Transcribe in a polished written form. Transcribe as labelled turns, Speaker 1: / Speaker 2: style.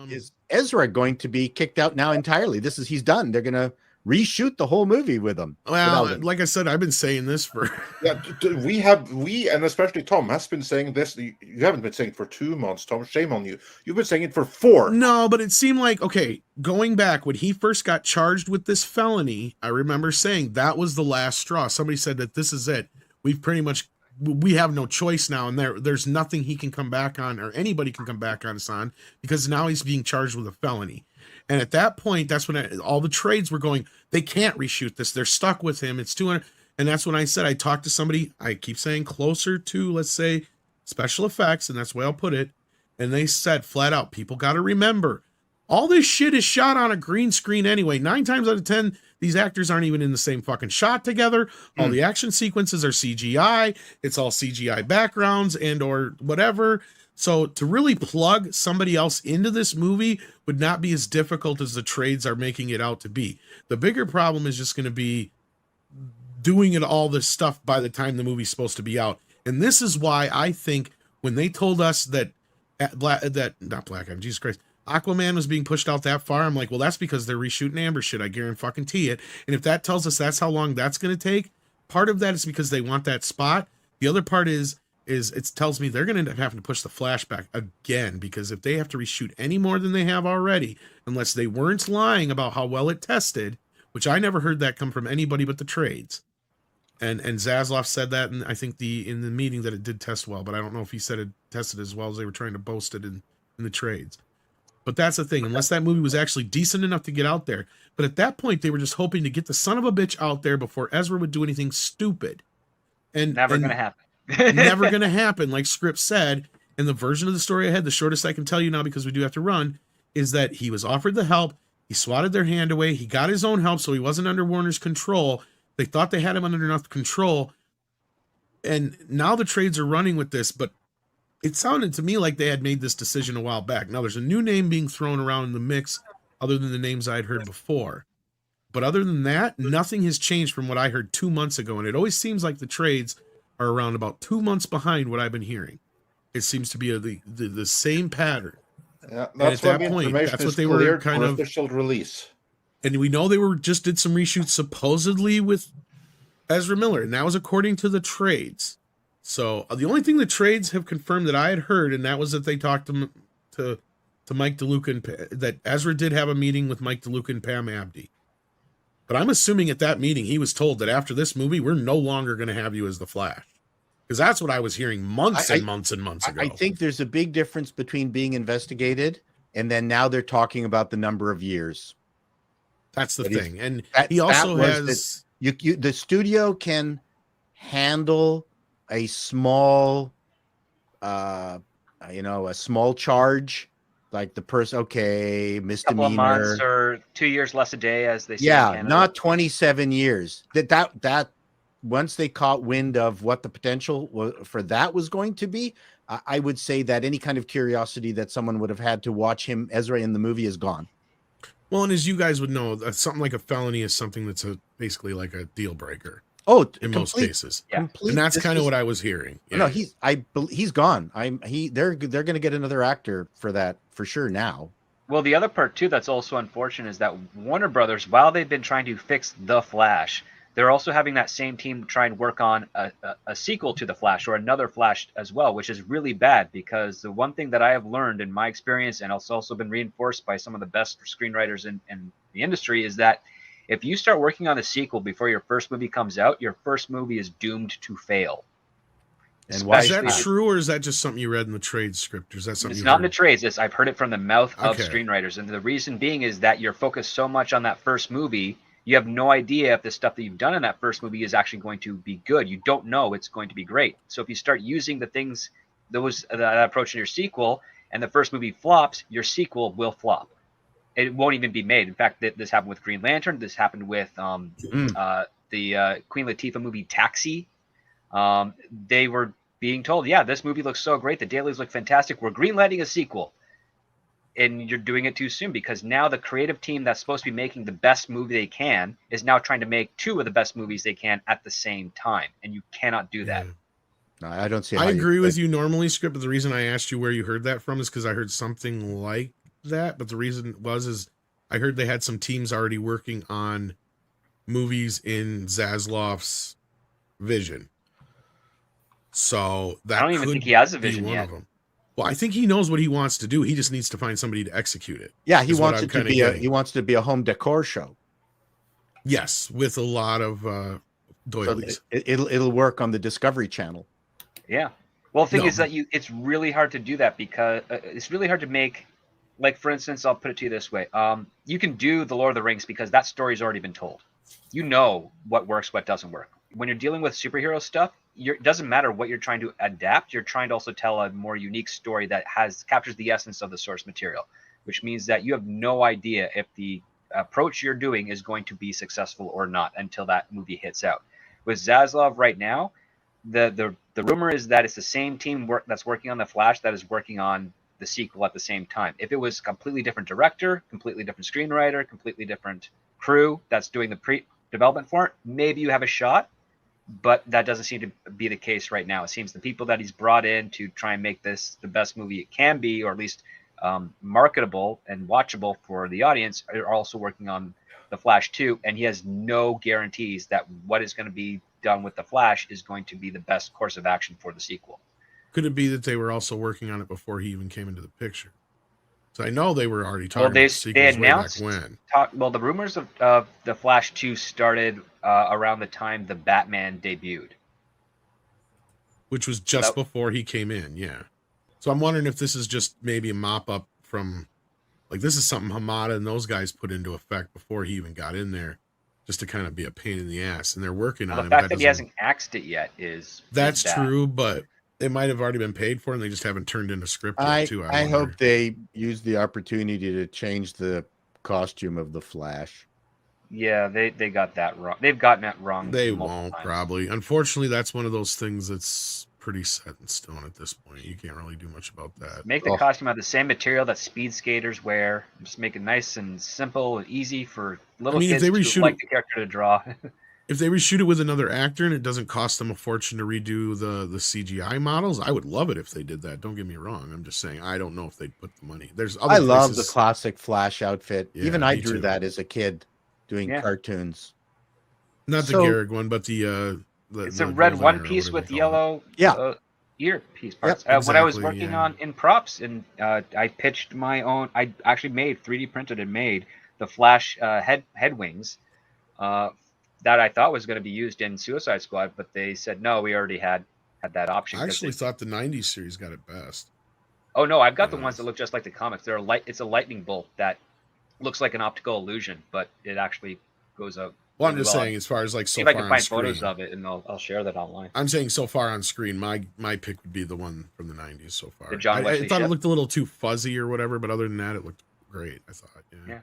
Speaker 1: is Ezra going to be kicked out now entirely? He's done. They're going to reshoot the whole movie with him.
Speaker 2: Well, like I said, I've been saying this for
Speaker 3: we and especially Tom has been saying this. You haven't been saying it for 2 months, Tom. Shame on you. You've been saying it for 4.
Speaker 2: No, but it seemed like, okay, going back when he first got charged with this felony, I remember saying that was the last straw. Somebody said that this is it. We have no choice now, and there's nothing he can come back on, or anybody can come back on us on, because now he's being charged with a felony. And at that point, that's when all the trades were going, they can't reshoot this. They're stuck with him. It's 200. And that's when I said, I talked to somebody, I keep saying closer to, let's say, special effects, and that's the way I'll put it. And they said flat out, people got to remember, all this shit is shot on a green screen anyway. 9 times out of 10, these actors aren't even in the same fucking shot together. All the action sequences are CGI. It's all CGI backgrounds and or whatever. So to really plug somebody else into this movie would not be as difficult as the trades are making it out to be. The bigger problem is just going to be doing all this stuff by the time the movie's supposed to be out. And this is why I think when they told us that Jesus Christ, Aquaman was being pushed out that far, I'm like, well, that's because they're reshooting Amber shit. I guarantee it. And if that tells us that's how long that's going to take, part of that is because they want that spot. The other part is it tells me they're going to end up having to push the flashback again, because if they have to reshoot any more than they have already, unless they weren't lying about how well it tested, which I never heard that come from anybody but the trades. And Zaslav said that, and I think in the meeting that it did test well, but I don't know if he said it tested as well as they were trying to boast it in the trades. But that's the thing, unless that movie was actually decent enough to get out there. But at that point, they were just hoping to get the son of a bitch out there before Ezra would do anything stupid. And
Speaker 4: never going to happen.
Speaker 2: Never going to happen, like Script said. And the version of the story I had, the shortest I can tell you now because we do have to run, is that he was offered the help. He swatted their hand away. He got his own help, so he wasn't under Warner's control. They thought they had him under enough control. And now the trades are running with this, but it sounded to me like they had made this decision a while back. Now there's a new name being thrown around in the mix other than the names I had heard before. But other than that, nothing has changed from what I heard 2 months ago. And it always seems like the trades are around about 2 months behind what I've been hearing. It seems to be the same pattern.
Speaker 3: Yeah, that's what that point,
Speaker 2: that's what they were kind of
Speaker 3: official release.
Speaker 2: And we know they just did some reshoots supposedly with Ezra Miller, and that was according to the trades. So the only thing the trades have confirmed that I had heard, and that was that they talked to Mike DeLuca, and that Ezra did have a meeting with Mike DeLuca and Pam Abdi. But I'm assuming at that meeting he was told that after this movie, we're no longer going to have you as the Flash. Because that's what I was hearing months and months ago.
Speaker 1: I think there's a big difference between being investigated and then now they're talking about the number of years.
Speaker 2: That's the thing. And he also has...
Speaker 1: the studio can handle a small, a small charge, like the person, okay, misdemeanor.
Speaker 4: Couple of months or 2 years less a day, as they say.
Speaker 1: Yeah, not 27 years. That once they caught wind of what the potential for that was going to be, I would say that any kind of curiosity that someone would have had to watch Ezra in the movie is gone.
Speaker 2: Well, and as you guys would know, something like a felony is something that's basically like a deal breaker.
Speaker 1: Oh,
Speaker 2: in most cases,
Speaker 4: yeah.
Speaker 2: And that's kind of what I was hearing. Yeah.
Speaker 1: No, he's gone. They're going to get another actor for that for sure now.
Speaker 4: Well, the other part too that's also unfortunate is that Warner Brothers, while they've been trying to fix The Flash, they're also having that same team try and work on a sequel to The Flash or another Flash as well, which is really bad because the one thing that I have learned in my experience, and it's also been reinforced by some of the best screenwriters in the industry, is that if you start working on a sequel before your first movie comes out, your first movie is doomed to fail.
Speaker 2: And why is that true, or is that just something you read in the trade script? Or is that something
Speaker 4: it's not in the trades? I've heard it from the mouth of screenwriters, and the reason being is that you're focused so much on that first movie, you have no idea if the stuff that you've done in that first movie is actually going to be good. You don't know it's going to be great. So if you start using the things, that approach in your sequel, and the first movie flops, your sequel will flop. It won't even be made. In fact, this happened with Green Lantern. This happened with the Queen Latifah movie Taxi. They were being told, yeah, this movie looks so great. The dailies look fantastic. We're greenlighting a sequel. And you're doing it too soon because now the creative team that's supposed to be making the best movie they can is now trying to make two of the best movies they can at the same time. And you cannot do that.
Speaker 1: No, I don't see.
Speaker 2: I agree with you normally, Script, but the reason I asked you where you heard that from is because I heard something like that, but the reason is I heard they had some teams already working on movies in Zaslav's vision. So that
Speaker 4: I don't even
Speaker 2: could
Speaker 4: think he has a
Speaker 2: be
Speaker 4: vision
Speaker 2: one
Speaker 4: yet.
Speaker 2: of them. Well, I think he knows what he wants to do. He just needs to find somebody to execute it.
Speaker 1: Yeah, he
Speaker 2: is what
Speaker 1: wants
Speaker 2: I'm
Speaker 1: it to
Speaker 2: kinda
Speaker 1: be
Speaker 2: getting.
Speaker 1: he wants to be a home decor show.
Speaker 2: Yes, with a lot of
Speaker 1: So
Speaker 2: doilies.
Speaker 1: it'll work on the Discovery Channel.
Speaker 4: Yeah. Well, the thing
Speaker 2: No,
Speaker 4: is that it's really hard to do that because it's really hard to make, like, for instance, I'll put it to you this way. You can do the Lord of the Rings because that story's already been told. You know what works, what doesn't work. When you're dealing with superhero stuff, it doesn't matter what you're trying to adapt. You're trying to also tell a more unique story that captures the essence of the source material, which means that you have no idea if the approach you're doing is going to be successful or not until that movie hits out. With Zaslav right now, the rumor is that it's the same team that's working on The Flash that is working on the sequel at the same time. If it was a completely different director, completely different screenwriter, completely different crew that's doing the pre-development for it, maybe you have a shot, but that doesn't seem to be the case right now. It seems the people that he's brought in to try and make this the best movie it can be, or at least marketable and watchable for the audience, are also working on The Flash 2, and he has no guarantees that what is going to be done with The Flash is going to be the best course of action for the sequel.
Speaker 2: Could it be that they were also working on it before he even came into the picture? So I know they were already talking about sequels way back when.
Speaker 4: The rumors of The Flash 2 started around the time the Batman debuted.
Speaker 2: Which was just before he came in, yeah. So I'm wondering if this is just maybe a mop-up from... Like, this is something Hamada and those guys put into effect before he even got in there, just to kind of be a pain in the ass. And they're working on it.
Speaker 4: The fact that he hasn't axed it yet is...
Speaker 2: That's true, but... They might have already been paid for, and they just haven't turned into script yet, too.
Speaker 1: I hope they use the opportunity to change the costume of the Flash.
Speaker 4: Yeah, they got that wrong. They've gotten that wrong.
Speaker 2: They won't, probably. Unfortunately, that's one of those things that's pretty set in stone at this point. You can't really do much about that.
Speaker 4: Make the costume out of the same material that speed skaters wear. Just make it nice and simple and easy for little kids to like the character to draw.
Speaker 2: If they reshoot it with another actor and it doesn't cost them a fortune to redo the CGI models, I would love it if they did that. Don't get me wrong. I'm just saying I don't know if they'd put the money.
Speaker 1: I love the classic Flash outfit.
Speaker 2: Yeah,
Speaker 1: even I drew that as a kid doing cartoons.
Speaker 2: Not the Garrick one, but the
Speaker 4: it's a red one piece with yellow ear piece parts.
Speaker 2: Yep,
Speaker 4: when I was working on in props, and I pitched my own. I actually made 3D printed and made the Flash head wings. That I thought was going to be used in Suicide Squad, but they said no, we already had that option.
Speaker 2: I actually thought the 90s series got it best.
Speaker 4: Oh no, I've got the ones that look just like the comics. It's a lightning bolt that looks like an optical illusion, but it actually goes out.
Speaker 2: Well, I'm just saying, as far as like so
Speaker 4: far on screen. If I can find photos of it, and I'll share that online.
Speaker 2: I'm saying so far on screen, my pick would be the one from the 90s so far.
Speaker 4: The John Wesley
Speaker 2: I thought it looked a little too fuzzy or whatever, but other than that, it looked great. I thought,
Speaker 4: yeah.